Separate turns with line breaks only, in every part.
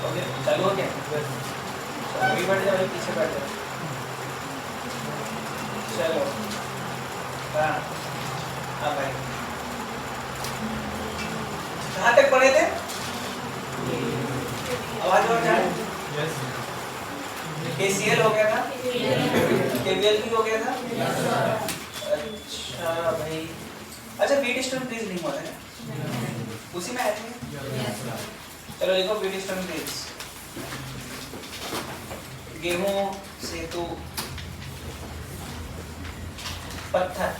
Okay चालू हो गया? अभी बैठ जाओ, पीछे बैठ जाओ। चलो हाँ हाँ भाई, कहाँ तक पढ़े थे? आवाज और जाए? KCL हो गया था, KVL भी हो गया था। अच्छा भाई, अच्छा Wheatstone ब्रिज नहीं हुआ है, उसी में आए थे। चलो देखो Wheatstone ब्रिज, गेहूं सेतु पत्थर,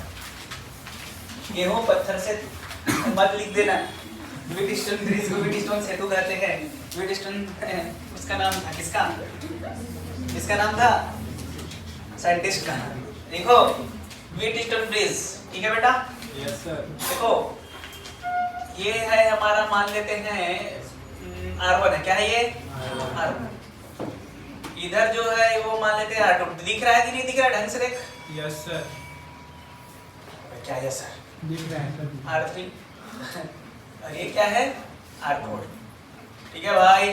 गेहूं पत्थर से मत लिख देना। Wheatstone ब्रिज को Wheatstone सेतु कहते हैं। Wheatstone उसका नाम था, किसका नाम था? साइंटिस्ट का। देखो Wheatstone ब्रिज, ठीक है बेटा?
Yes sir.
देखो ये है हमारा, मान लेते हैं R1 है, क्या है ये? R1। इधर जो है वो मान लेते हैं R2। दिख रहा है कि नहीं दिख रहा है? ढंग से देख।
Yes sir.
क्या है सर?
दिख रहा है
R3 और ये क्या है? R4। ठीक है भाई?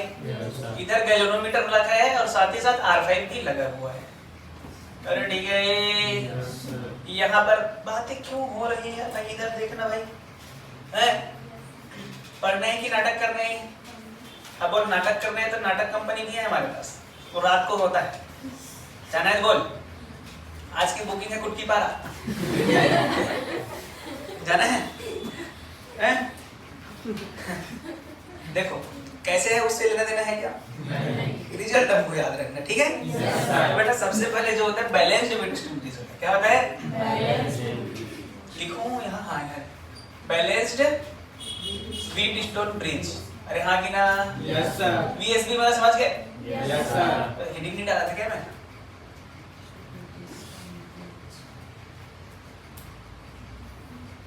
इधर गैल्वेनोमीटर लगा है और साथ ही साथ R5 भी लगा हुआ है। अरे ठीक है, यहाँ पर बातें क्यों हो रही है? भाई इधर देखना भाई, है पढ़ना है कि नाटक करना है? अब और नाटक करना है तो नाटक कंपनी भी है हमारे पास, तो रात को होता है। जाना है बोल, आज की बुकिंग है कुटकी पारा। जाना है? हैं? देखो कैसे है, उससे लेना देना है क्या? रिजल्ट हमको याद रखना, ठीक है? तो बेटा सबसे पहले जो होता है बैलेंस्ड Wheatstone ब्रिज होता है। क्या होता है? लिखूं यहाँ? हाँ यार, बैलेंस्ड Wheatstone ब्रिज। अरे हाँ कि ना?
Yes sir.
VSB मतलब समझ गए?
Yes sir.
हेडिंग नहीं डाला था क्या मैं?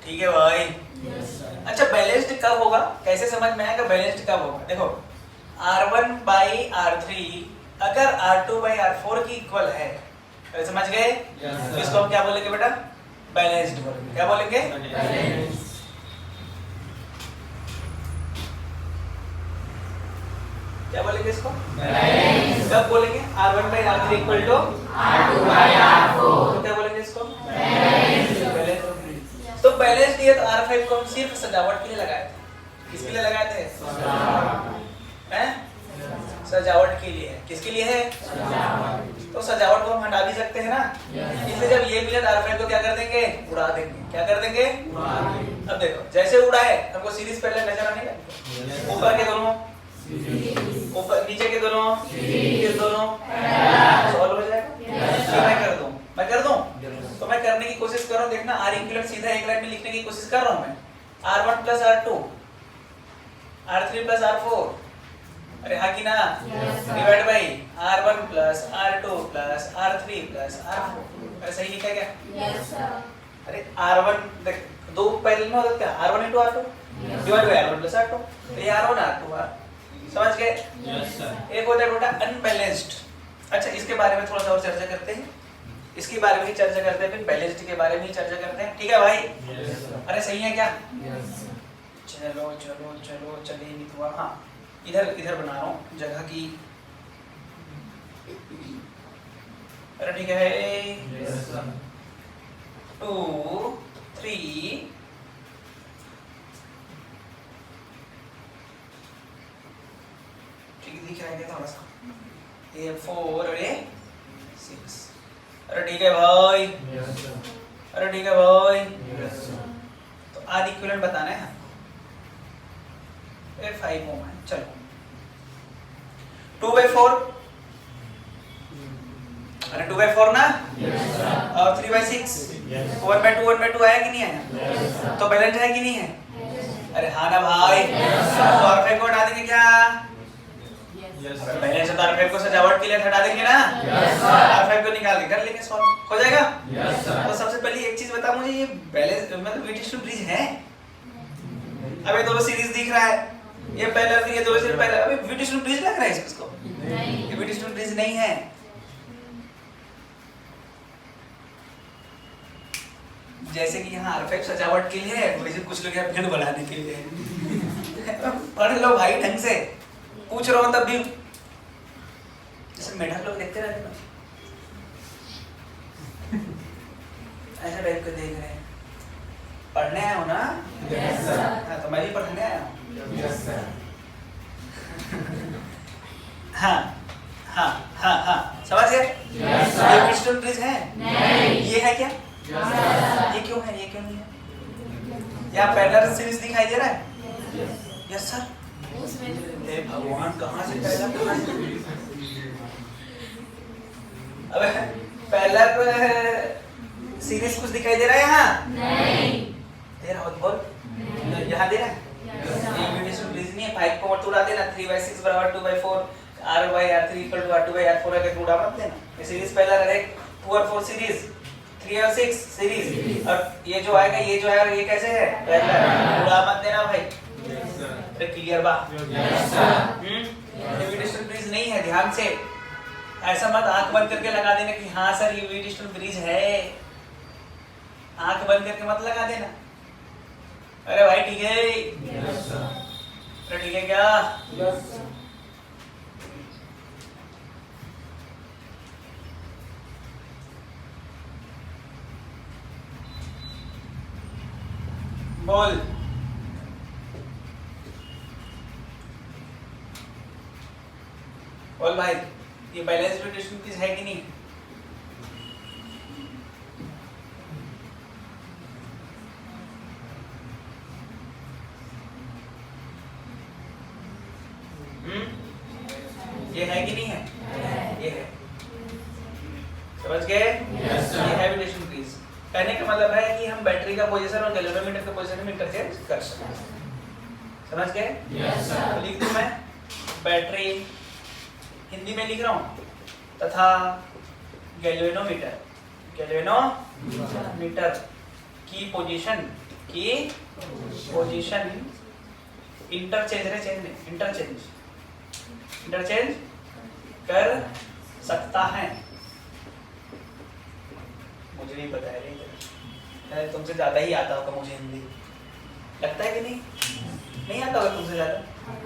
ठीक है भाई। अच्छा बैलेंस्ड कब होगा, कैसे समझ में आएगा बैलेंस्ड कब होगा? देखो R1 बाई R3 अगर R2 बाई R4 की इक्वल है, तो समझ गए? तो इसको हम क्या बोलेंगे बेटा? बैलेंस्ड बोलेंगे। क्या बोलेंगे? क्या बोलेंगे इसको? कब बोलेंगे? R1 by R3 equal to R2 by R4। तो क्या बोलेंगे इसको? बैलेंस्ड। तो बैलेंस्ड ये तो R5 को हम सिर्फ सजावट के लिए लगाए थे। किसके लिए लगाए थे? हैं? सजावट के लिए। किसके लिए है? तो सजावट को हम हटा भी सकते हैं ना, इसलिए जब ये मिले R5 को क्या कर देंगे? उड़ा देंगे। क्या कर देंगे? अब देखो जैसे उड़ा है, हमको सीरीज पहले नजर आने लगी। ऊपर के दोनों, ऊपर नीचे के दोनों, फिर दोनों सॉल्व हो जाएगा। मैं कर दूं तो मैं करने की कोशिश कर रहा हूँ। देखना R इक्विवेलेंट सीधा एक लाइन में लिखने की कोशिश कर रहा हूँ मैं। R1 plus R2, R3 plus R4, अरे हाँ कि ना? Divide by R1 plus R2 plus R3 plus R4। अरे सही लिखा है क्या?
Yes sir.
अरे R1 देख, दो पहले में होता क्या? R1 into R2 divide by R1 plus R2। तो ये R1 R2 समझ गए?
Yes sir.
एक होता है बेटा अनबैलेंस्ड। अच्छा इसके बारे में थोड़ा सा और चर्चा करते हैं, इसके बारे में ही चर्चा करते हैं, फिर बैलेंस्ड के बारे में ही चर्चा करते हैं। ठीक है भाई? अरे सही है क्या? चलो चलो चलो चलिए मिथुआ। हाँ इधर इधर बना रहा हूँ जगह की। अरे ठीक है, 2 3 ठीक दिख रहा है क्या थोड़ा सा? ये 4 और ये 6। अरे ठीक है भाई। अरे ठीक है भाई। तो आदि इक्विवेलेंट बताना है हमको। 5 ओम है। चलो 2/4, अरे 2/4 ना? और 3/6, 1/2 आया कि नहीं आया? तो बैलेंस है कि नहीं है? अरे हाँ ना भाई। तो R5 को हटा देंगे क्या? बैलेंस तो R5 को सजावट के लिए हटा देंगे ना? R5 को निकाल के कर लेंगे, सॉल्व हो जाएगा। तो सबसे पहले एक चीज बता मुझे, ये बैलेंस मतलब Wheatstone ब्रिज है? अब ये दोनों सीरीज दिख रहा है, ये पहला फिर ये दोनों से पहला। अबे Wheatstone ब्रिज लग रहा है इसको?
नहीं।
ये Wheatstone ब्रिज नहीं है। जैसे कि यहाँ R5 सजावट के लिए है, वैसे कुछ लोग यहाँ भीड़ बढ़ाने के लिए है। पढ़ लो भाई ढंग से, पूछ पूछ रहा हूँ तब भी जैसे मेढक लोग देखते रहते ना, ऐसा टाइप के देख रहे हैं। पढ़ने आया हो ना?
Yes, sir.
हाँ, तो मैं भी पढ़ने आया हूँ।
Yes, sir.
हाँ हाँ हाँ हाँ, समझ गए?
Yes, sir.
ये डिजिटल ब्रिज है?
नहीं।
ये है क्या?
Yes, sir.
ये क्यों है, ये क्यों नहीं है? यहाँ पैरेलल सीरीज दिखाई दे रहा है? Yes sir. हे भगवान, कहाँ से पैरेलल, कहाँ से? अबे पैरेलल सीरीज कुछ दिखाई दे रहा है यहाँ?
नहीं।
दे रहा हो तो बोल। यहाँ दे रहा है? ये डिजिटल ब्रिज नहीं है। 5 को मत उड़ा देना। 3/6 बराबर 2/4, R/R3 इक्वल टू R2/R4 है, उड़ा मत देना। ये सीरीज पहला डायरेक्ट 2 और 4 सीरीज, 3 और 6 सीरीज, और ये जो आएगा, ये जो है, ये कैसे है? पैरेलल। उड़ा मत देना भाई।
Yes, sir.
तो क्लियर बा?
Yes, sir.
ये डिजिटल ब्रिज नहीं है, ध्यान से। ऐसा मत आंख बंद करके लगा देना कि हाँ सर ये डिजिटल ब्रिज है। आंख बंद करके मत लगा देना। अरे भाई ठीक है?
Yes, sir.
अरे ठीक है क्या?
Yes, sir.
बोल। बोल भाई, ये बैलेंस डिजिटल ब्रिज है कि नहीं? ये है कि नहीं है? ये है। समझ गए?
Yes, sir.
ये है रिलेशन ब्रिज। कहने का मतलब है कि हम बैटरी का पोजीशन और गैल्वेनोमीटर का पोजीशन में इंटरचेंज कर सकते हैं। समझ गए?
Yes, sir.
तो लिख दूं मैं, बैटरी हिंदी में लिख रहा हूँ, तथा गैल्वेनोमीटर की पोजीशन इंटरचेंज कर सकता है। मुझे नहीं पता है, तुमसे ज्यादा ही आता होगा मुझे हिंदी, लगता है कि नहीं? नहीं आता होगा तुमसे ज्यादा।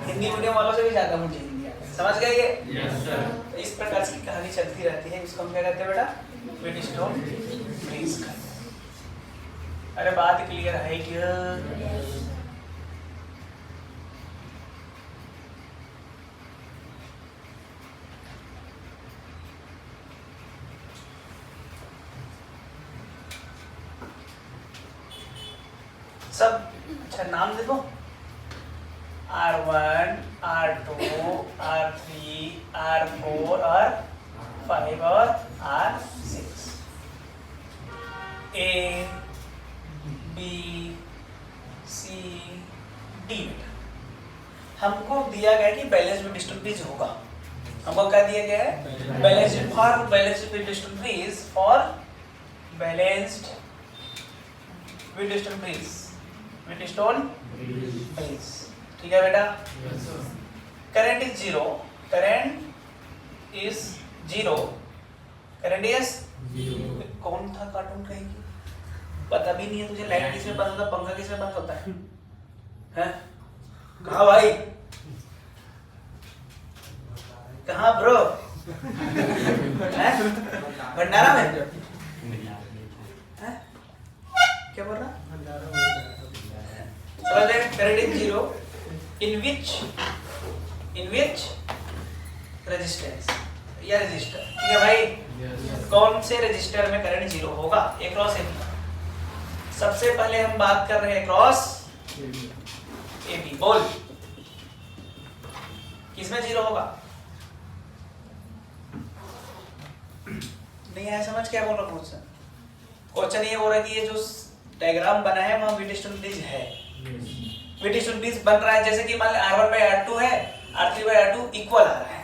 हिंदी मीडियम वालों से भी ज्यादा मुझे हिंदी आता है। समझ गए ये?
Yes, sir.
तो इस प्रकार की कहानी चलती रहती है। इसको हम क्या कहते हैं बेटा? व्हीटस्टोन ब्रिज कहते हैं। अरे बात क्लियर है क्या? सब अच्छा नाम दे दो। R1, R2, R3, R4 और 5 और R6। A, B, C, D। हमको दिया गया कि बैलेंस्ड डिजिटल ब्रिज होगा। हमको क्या दिया गया है? Balanced for balanced digital bridge for balanced digital bridge, Wheatstone bridge. ठीक है बेटा?
Yes, sir.
Current is zero, current is zero, current is कौन था कार्टून कहेगी? पता भी नहीं है तुझे। लाइट किस में बंद होता है, पंखा किस में बंद होता है? हैं? कहाँ भाई? कहाँ ब्रो? भंडारा में? हैं? क्या बोल रहा? समझ गए? Current is zero in which resistance या रेजिस्टर। ठीक है भाई?
Yes, sir.
कौन से रेजिस्टर में करंट जीरो होगा? A cross A B. सबसे पहले हम बात कर रहे हैं क्रॉस ए बी। बोल, किसमें जीरो होगा? नहीं आया समझ? क्या बोल रहा हूँ मुझसे? क्वेश्चन ये बोल रहा है कि ये जो डायग्राम बना है वहां व्हीटस्टोन ब्रिज है। व्हीटस्टोन ब्रिज बन रहा है जैसे कि मान लो R1/R2 है, R3/R2 इक्वल आ रहा है,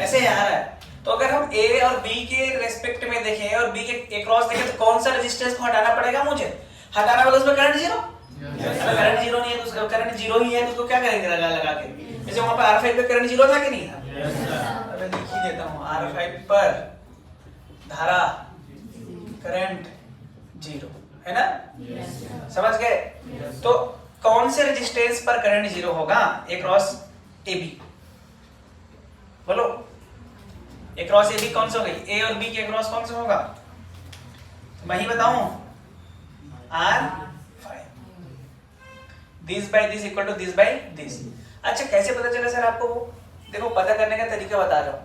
ऐसे आ रहा है। तो अगर हम A और B के रेस्पेक्ट में देखें और B के अक्रॉस देखें तो कौन सा रेजिस्टेंस को हटाना पड़ेगा मुझे? हटाना मतलब उसमें करंट जीरो। अगर करंट जीरो नहीं है तो उसका करंट जीरो ही है तो उसको क्या करेंगे लगा के? जैसे वहां पे R5 पे करंट जीरो था कि नहीं था?
Yes, sir.
अबे लिख ही देता हूँ, R5 पर धारा करंट जीरो है ना?
Yes, sir.
समझ गए? तो कौन से रेजिस्टेंस पर करंट जीरो होगा? A cross A B. A cross A B कौन सा हो गई? ए और बी के क्रॉस कौन सा होगा? मैं ही बताऊं, R5 this by this equal to this by this. अच्छा कैसे पता चला सर आपको? वो देखो पता करने का तरीका बता रहा हूं।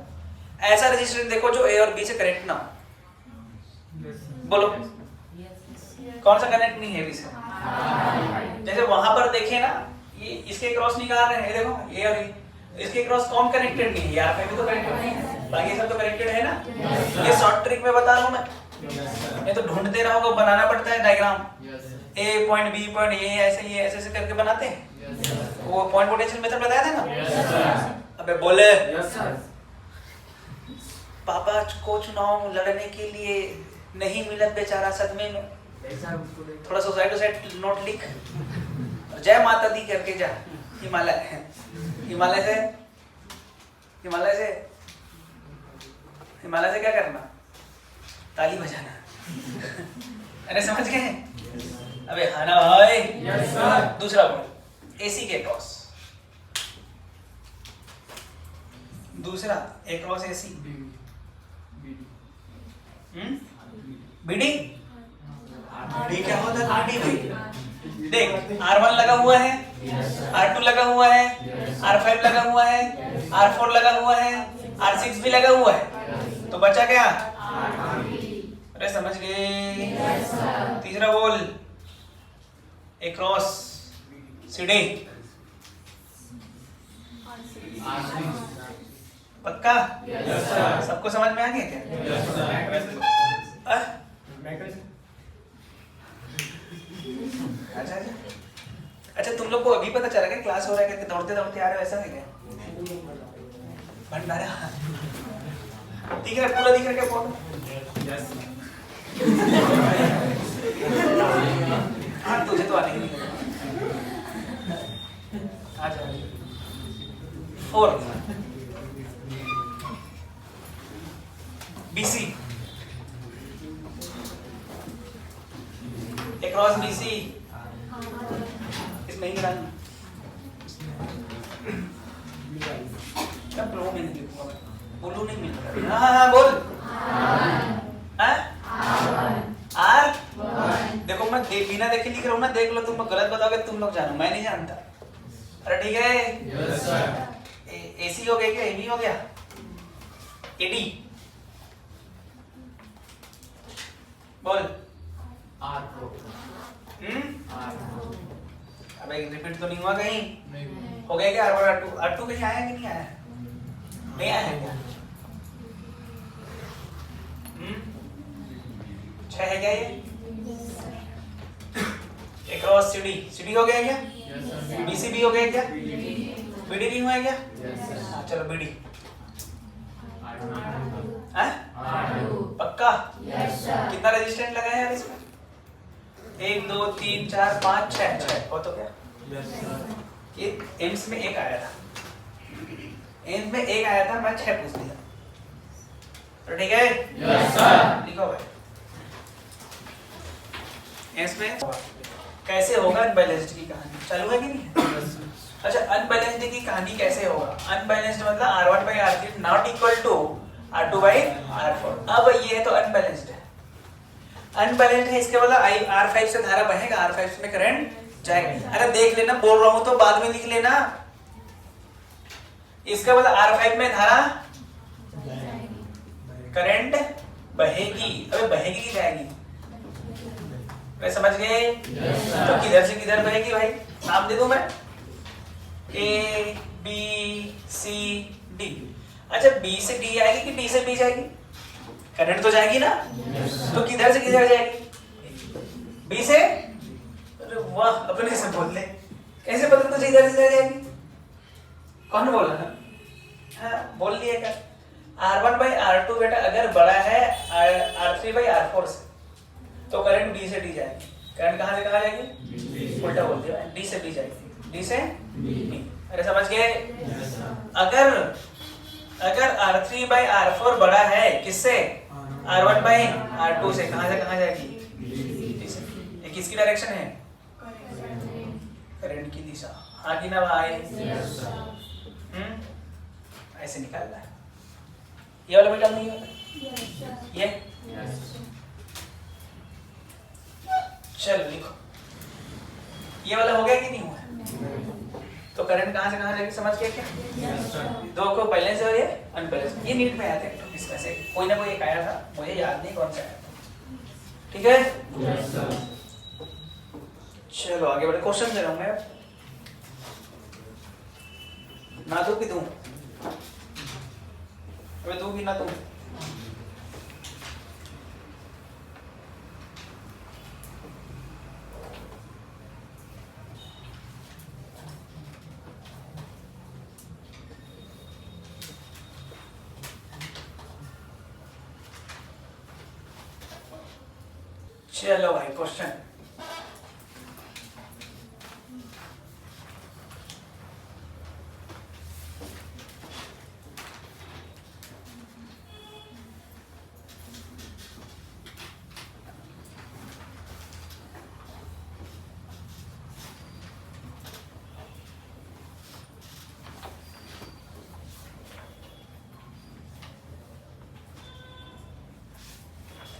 ऐसा रजिस्टर देखो जो ए और बी से कनेक्ट ना हो। बोलो कौन सा कनेक्ट नहीं है बी से? जैसे वहां पर देखे ना, ये इसके क्रॉस निकाल रहे हैं, देखो ए और बी, इसके क्रॉस कौन कनेक्टेड नहीं है? यहाँ पे भी तो कनेक्टेड नहीं है, बाकी सब तो कनेक्टेड है ना। ये शॉर्ट ट्रिक में बता रहा हूं मैं, ये तो ढूंढते रहोगे, बनाना पड़ता है डायग्राम। ए पॉइंट बी पॉइंट ये ऐसे ऐसे करके बनाते हैं। वो पॉइंट पोटेंशियल मेथड बताया था ना। अबे बोले पापा को चुनाव लड़ने के लिए नहीं मिला बेचारा सदमे में, थोड़ा सुसाइड नोट लिख, जय माता दी करके जा। हिमालय हिमालय से हिमालय से हिमालय से क्या करना? ताली बजाना। अरे समझ गए? अबे हाँ ना भाई।
Yes sir.
दूसरा बोल, एसी के क्रॉस, दूसरा ए क्रॉस एसी, बीडी बीडी क्या होता है? बीडी भाई देख, R1 लगा हुआ है, R2 लगा हुआ है, R5 लगा हुआ है, R4 लगा हुआ है, R6 भी लगा हुआ है, तो बचा क्या? अरे समझ गए? तीसरा बोल, ए क्रॉस सीडी, पक्का? सबको समझ में आ गया क्या? अच्छा अच्छा अच्छा, तुम लोग को अभी पता चला क्या क्लास हो रहा है? क्या दौड़ते दौड़ते आ रहे हो, ऐसा है क्या? भंडारा दिख रहा है, पूरा दिख रहा है क्या? फोन हाँ तुझे तो आने ही नहीं। अच्छा 4 BC, ए क्रॉस BC, इसमें ही रन कब लो में नहीं लिखूंगा मैं, बोलू नहीं मिल रहा। हाँ बोल। R देखो मैं बिना देखे लिख रहा हूँ ना, देख लो, तुम लोग गलत बताओगे, तुम लोग जानो, मैं नहीं जानता। अरे ठीक है।
Yes sir.
एसी हो गया क्या? एबी हो गया? एडी बोल। अबे रिपीट तो नहीं हुआ कहीं? हो गया क्या? R1 R2 कहीं आया कि नहीं आया? नहीं आया है क्या? 6 है क्या ये? एक क्रॉस सीडी, सीडी हो गया क्या? बीसी भी हो गया क्या? बीडी नहीं हुआ है क्या? हाँ चलो बीडी। पक्का? कितना रेजिस्टेंस लगा है यार इसमें? 1 2 3 4 5 6 हो तो क्या? ये एम्स में एक आया था, एम्स में एक आया था, मैं 6 पूछ लिया, तो ठीक है?
Yes sir.
लिखो भाई। एम्स में कैसे होगा अनबैलेंस्ड की कहानी? चालू है कि नहीं? अच्छा अनबैलेंस्ड की कहानी कैसे होगा? अनबैलेंस्ड मतलब R1 by R3 not equal to R2 by R4। अब ये है तो अनबैलेंस्ड है, अनबैलेंस्ड है, इसके मतलब R5 से धारा बहेगा, R5 में करंट जाएगा। अरे देख लेना, बोल रहा हूं तो बाद में लिख लेना। इसका मतलब R5 में धारा करंट बहेगी। अबे बहेगी कि जाएगी? अरे समझ गए? तो किधर से किधर बहेगी भाई? नाम दे दूं मैं, A B C D। अच्छा B से D आएगी कि D से B जाएगी? करंट तो जाएगी ना, तो किधर से किधर जाएगी? B से? अरे वाह, अपने से बोल ले, कैसे पता तुझे इधर से जाएगी? कौन बोला? हाँ बोल लिया क्या? R1 by R2 बेटा अगर बड़ा है R3 by R4 से, तो करंट B से D जाएगी। करंट कहाँ से कहाँ जाएगी? उल्टा बोल दिया, D से B जाएगी, D से B। अरे समझ गए? अगर R3 by R4 बड़ा है किससे? R1 by R2 से, कहाँ जाएगी? D से। ये किसकी डायरेक्शन है? करंट की दिशा। हाँ कि ना भाई? ऐसे निकालना है। ये वाला बेटा नहीं है ये चलो लिखो ये वाला हो गया कि नहीं हुआ तो करंट कहाँ से कहाँ जाएगी समझ गया क्या दो को बैलेंस और ये अनबैलेंस ये नीट में आया था इसमें से कोई ना कोई एक आया था मुझे याद नहीं कौन सा आया था ठीक है चलो आगे बढ़े क्वेश्चन दे रहा हूँ मैं ना तू कि तू अबे तू कि ना तू चलो भाई क्वेश्चन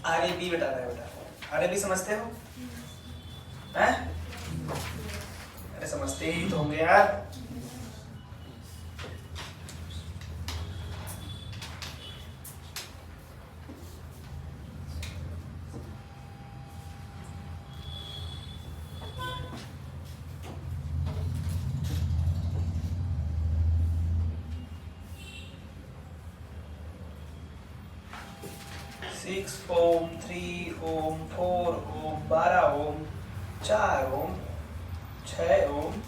आर ए बी बता रहा है बेटा आर ए बी समझते हो हैं अरे समझते ही तो होंगे यार सिक्स ओम 3 ओम 4 ओम 12 ओम 4 ओम 6 ओम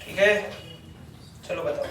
ठीक है चलो बताओ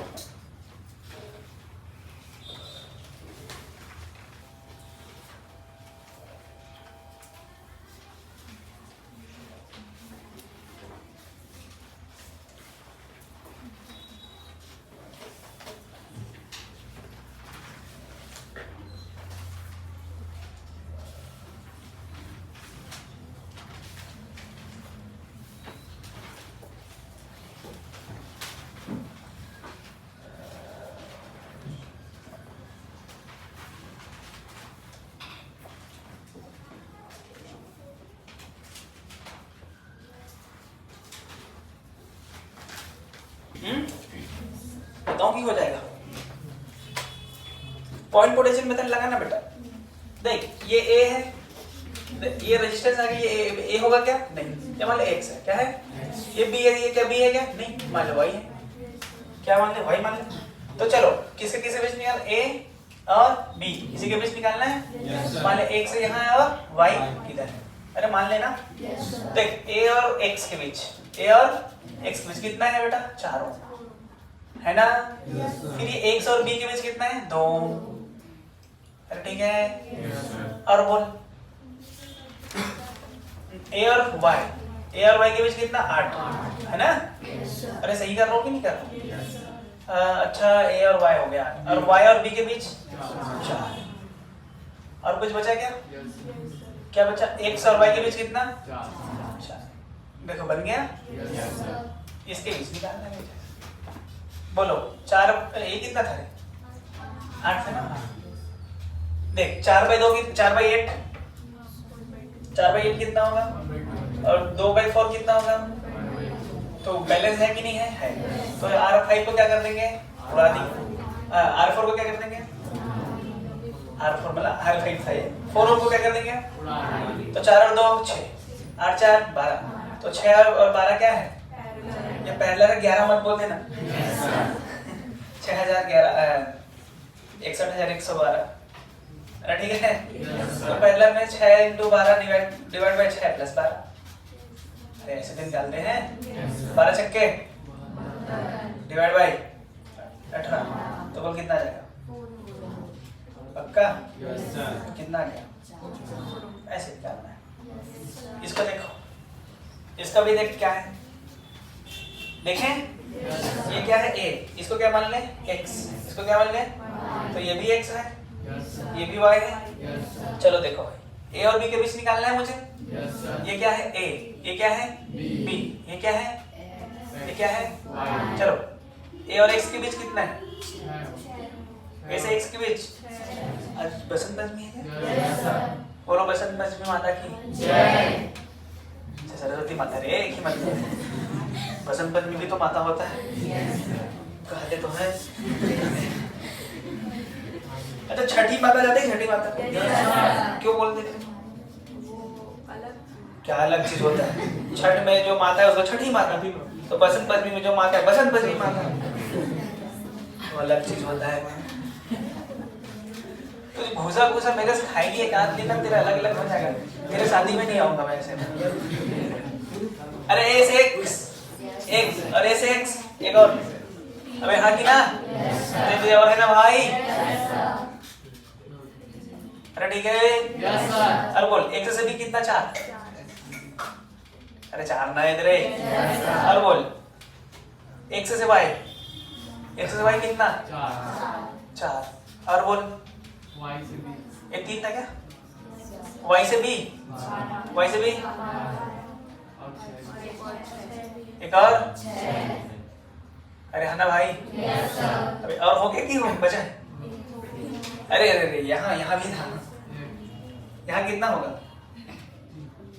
बताओ की हो जाएगा पॉइंट पोटेंशियल मेथड लगाना बेटा देख ये ए है ये रेजिस्टेंस आ गई ये ए होगा क्या नहीं क्या मान ले एक्स है क्या है ये बी है ये क्या बी है क्या नहीं मान लो वाई है क्या मान ले वाई मान ले तो चलो किसके किसके बीच निकाल ए और बी किसी के बीच निकालना है मान ले एक्स यहाँ है और वाई इधर है अरे मान लेना देख ए और एक्स के बीच ए और एक्स के बीच कितना है बेटा 4 ओम है ना फिर ये एक्स और बी के बीच कितना है 2 अरे ठीक है और बोल ए और वाई के बीच कितना 8 है ना अरे सही कर रहा हूँ कि नहीं कर रहा अच्छा ए और वाई हो गया और वाई और बी के बीच 4 और कुछ बचा क्या बचा एक्स और वाई के बीच कितना 4 देखो बन गया इसके बीच निकालना है बोलो 4 ये कितना था 8 था ना देख 4/2 की 4/8 4/8 कितना होगा और 2/4 कितना होगा तो बैलेंस है कि नहीं है तो R5 को क्या कर देंगे उड़ा देंगे R4 को क्या कर देंगे R4 मतलब R5 था ये 4 को क्या कर देंगे तो 4 और 2 6 8 4 12 तो 6 और 12 क्या है ये पहला 11 मत बोल देना 6011 61,112 ठीक है तो पहला में 6 × 12 डिवाइड बाय 6 + 12 अरे ऐसे दिन निकालते हैं 12 छक्के डिवाइड बाय 18 तो बोल कितना आ जाएगा पक्का?
Yes, sir.
कितना गया? ऐसे निकालना है। इसको देखो, इसका भी देख क्या है, देखें ये क्या है a, इसको क्या मान लें x, इसको क्या मान लें, तो ये भी x है,
Yes, sir.
ये भी y है।
Yes, sir.
चलो देखो भाई, a और b के बीच निकालना है मुझे।
Yes, sir.
ये क्या है a, ये क्या है
B.
b, ये क्या है, ये क्या है
Y.
चलो a और x के बीच कितना है, a से x के बीच, आज बसंत पंचमी है क्या?
Yes, sir.
बोलो बसंत पंचमी माता की
Jai.
सरस्वती माता रे, एक ही माता है। बसंत पंचमी भी तो माता होता है, कहते तो है। अच्छा छठी माता जाते हैं, छठी माता क्यों बोलते थे, क्या अलग चीज होता है? छठ में जो माता है उसको छठी माता, तो बसंत पंचमी में जो माता है बसंत पंचमी माता, वो अलग चीज होता है। तो घुसा घुसा मेरे से खाएगी एक आध दिन, तेरा अलग अलग हो जाएगा, तेरे शादी में नहीं आऊंगा मैं ऐसे। अरे ए से x और ए से x एक और, अबे हाँ की ना, अरे तुझे और है ना भाई, अरे ठीक है।
Yes, sir.
अरे बोल x से b कितना, 4, अरे 4 ना इधर है। और बोल x से y, x से y कितना, 4, और बोल
Y से B.
ये 3 था क्या, y से b, y से b एक और, अरे है ना भाई, अबे और हो गया कि हो बचा है? अरे अरे अरे यहाँ यहाँ भी था, यहाँ कितना होगा,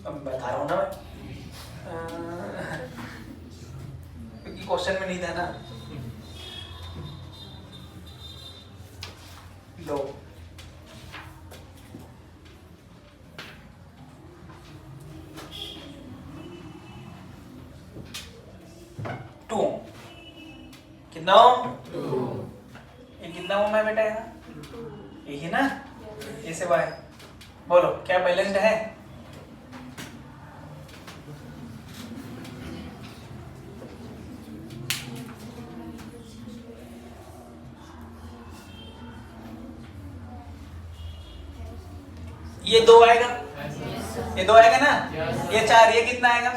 अब बता रहा हूँ ना मैं, क्योंकि क्वेश्चन में नहीं था ना। लो टू कितना हो, ये कितना हूँ मैं बेटा, यहाँ यही ना, ये से y, बोलो क्या बैलेंस्ड है, ये 2 आएगा, ये 2 आएगा ना, ये 4, ये कितना आएगा,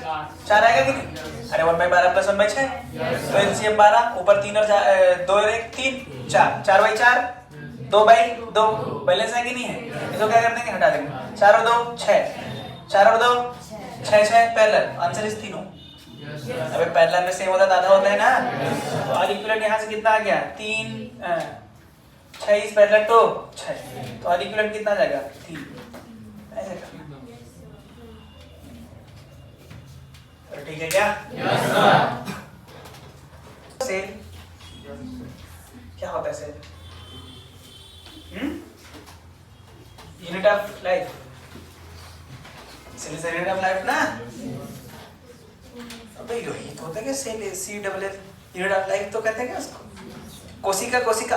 4 आएगा कि नहीं, अरे 1/12 प्लस 1/6, तो एलसीएम 12, ऊपर 3 और 2 और 1 3, 4, 4/4, 2/2, बैलेंस है कि नहीं है, इसको क्या कर देंगे, हटा देंगे, 4 और 2 6, 4 और 2 6 6, पैरेलल, आंसर इज तीनों। अबे पैरेलल में सेम होता है, आधा होता है ना, तो आर इक्विवेलेंट यहाँ से कितना आ गया, 3 6 इज पैरेलल टू 6, तो आर इक्विवेलेंट कितना आ जाएगा, 3, ऐसे करना। ठीक है क्या,
Yes, sir.
सेल क्या होता है, cell unit of life, cell is unit of life ना, अबे यही तो होता है कि cell C double L unit of life, तो कहते हैं क्या उसको, कोशिका, कोशिका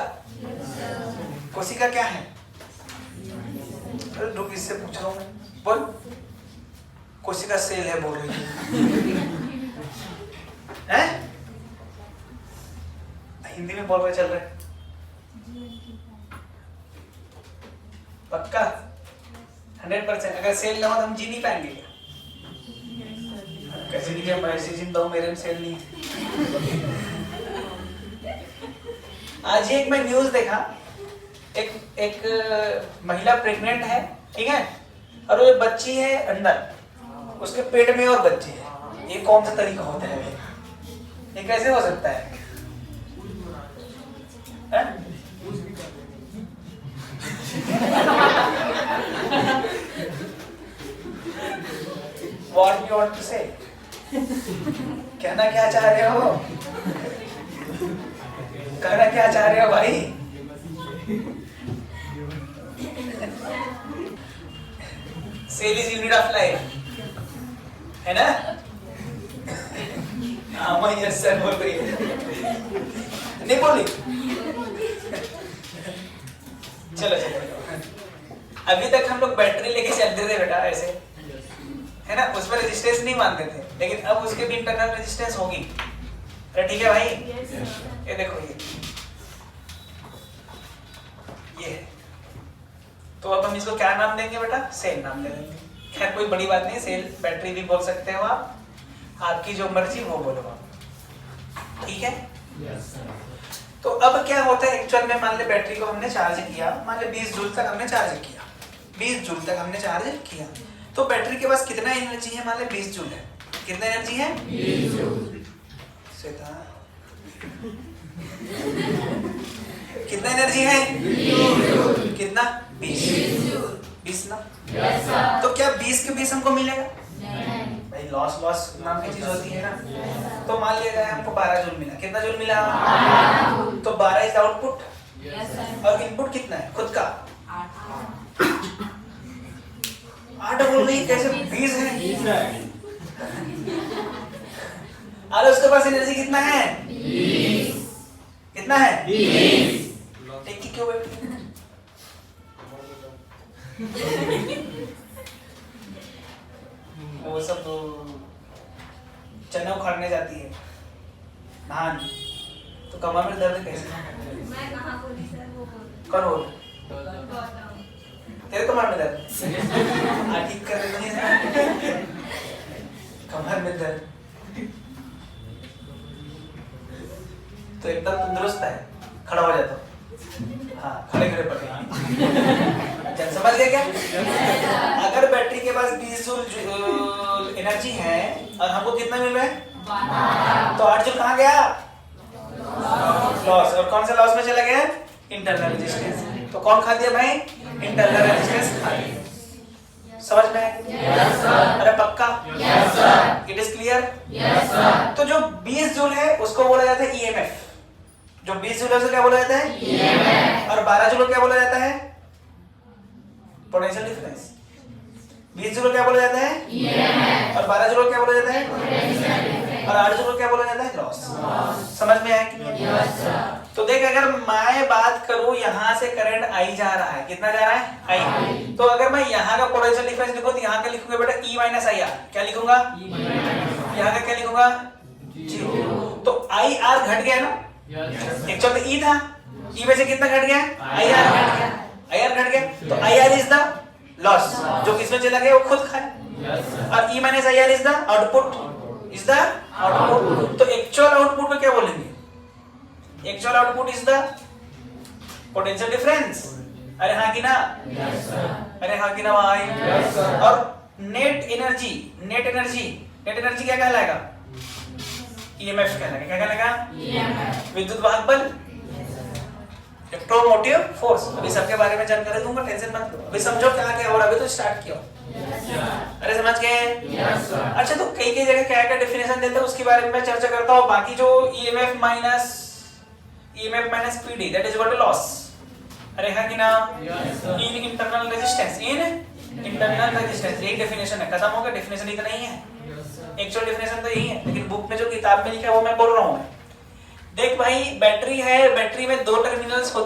कोशिका क्या है, रुक इससे पूछ रहा हूँ मैं, बोल कोशिका सेल है बोल रही है, हिंदी में बोल रहे चल रहे, पक्का 100%, अगर सेल ना हो तो हम जी नहीं पाएंगे क्या, कैसे नहीं, मैं ऐसी जिंदा हूँ, मेरे में सेल नहीं है। आज ही एक मैं न्यूज देखा, एक महिला प्रेग्नेंट है, ठीक है, और वो बच्ची है अंदर, उसके पेट में और बच्ची है, ये कौन सा तरीका होता है, ये कैसे हो सकता है, What you want to say? कहना क्या चाह रहे हो, कहना क्या चाह रहे हो भाई, cell is unit of life है ना, हाँ मैं यस सर बोल रही है, नहीं बोली, चलो चलो, अभी तक हम लोग बैटरी लेके चलते थे बेटा ऐसे, है ना, उसमें रेजिस्टेंस नहीं मानते थे, लेकिन अब उसके भी इंटरनल रेजिस्टेंस होगी, अरे ठीक है भाई, ये देखो ये तो अब हम इसको क्या नाम देंगे बेटा? सेल नाम दे देंगे। खैर कोई बड़ी बात नहीं, सेल बैटरी भी बोल सकते हो आप, आपकी जो मर्जी वो बोलो आप, ठीक है।
Yes, sir.
तो अब क्या होता है एक्चुअल में, मान ले बैटरी को हमने चार्ज किया, मान ले 20 जूल तक हमने चार्ज किया, 20 जूल तक हमने चार्ज किया, तो बैटरी के पास कितना एनर्जी है? मान ले 20 जूल है, कितना एनर्जी है?
20 जूल.
श्वेता कितना एनर्जी है?
20 जूल.
कितना? 20 20 ना?
Yes, sir.
तो क्या 20 के 20 हमको मिलेगा?
नहीं.
भाई लॉस लॉस नाम की चीज होती है ना। तो मान लिया जाए हमको 12 जूल मिला, कितना जूल मिला?
12 जूल.
तो 12 इज आउटपुट
Yes, sir.
और इनपुट कितना है खुद का? 8 बोल रही कैसे? 20 है।
20 है.
अरे उसके पास एनर्जी कितना है?
20.
कितना है?
20.
एक की क्यों बैठी? वो सब चना उखाड़ने जाती है धान, तो कमर में दर्द कैसे?
मैं कहाँ बोली सर, वो बोली।
कौन बोल?
गौतम।
तेरे कमर में दर्द? ठीक कर रही है कमर में दर्द तो एकदम तंदुरुस्त है, खड़ा हो जाता हूँ। हाँ खड़े खड़े पड़े। चल समझ गए क्या? अगर बैटरी के पास 20 जूल एनर्जी है और हमको कितना मिल रहा है? तो 8 जूल कहाँ गया? लॉस। और कौन सा लॉस में चला गया? Internal resistance. तो कौन खा दिया भाई? इंटरनल रेजिस्टेंस खा दिया। समझ में?
Yes, sir.
अरे पक्का?
Yes, sir.
It is clear?
Yes, sir.
तो जो 20 जूल है उसको बोला जाता है ईएमएफ। जो 20 जूल है उसे क्या बोला जाता है?
EMF.
और 12 जूल को क्या बोला जाता है? Potential difference. 20 जूल को क्या बोला जाता है?
EMF.
और 12 जूल को क्या बोला जाता है?
Potential difference.
और 8 जूल को क्या बोला जाता है? लॉस।
Loss.
समझ में आया कि?
Yes, sir.
तो देख अगर मैं बात करूं यहाँ से करंट आई जा रहा है, कितना जा रहा है? आई।
I.
तो अगर मैं यहाँ का पोटेंशियल डिफरेंस लिखूं तो यहाँ का लिखूंगा बेटा E माइनस आई आर। क्या लिखूंगा? यहाँ का क्या लिखूंगा? जीरो। तो आई आर घट गया ना,
Yes, sir.
एक्चुअल में ई था, ई में से कितना घट गया? आई आर घट गया, आई आर घट गया। तो आई आर इज द लॉस, जो किसमें चला गया वो खुद खाए।
Yes, sir.
और E minus I R is the output, is the output. तो एक्चुअल आउटपुट को क्या बोलेंगे? Actual output is the potential difference. अरे हाँ कि ना?
Yes, sir.
अरे हाँ कि ना भाई?
Yes, sir.
और net energy, net energy, net energy क्या कहलाएगा? ईएमएफ कहलाएगा। क्या कहलाएगा?
EMF.
विद्युत वाहक बल, इलेक्ट्रोमोटिव फोर्स। अभी सबके बारे में जानकारी दूंगा, टेंशन मत लो। अभी समझो क्या क्या हो रहा है, अभी तो स्टार्ट किया।
Yes, sir.
अरे समझ गए?
Yes, sir.
अच्छा तो कई कई जगह क्या क्या डेफिनेशन देते हैं उसके बारे में मैं चर्चा करता हूँ। बाकी जो EMF minus PD that is what loss. अरे है कि ना?
Yes, sir.
In internal resistance, in internal resistance, एक डेफिनेशन है, खत्म हो गया। डेफिनेशन इतना ही है,
Yes, sir.
एक्चुअल डेफिनेशन तो यही है, लेकिन बुक में जो किताब में लिखा है वो मैं बोल रहा हूँ। देख भाई बैटरी है, बैटरी में 2 टर्मिनल्स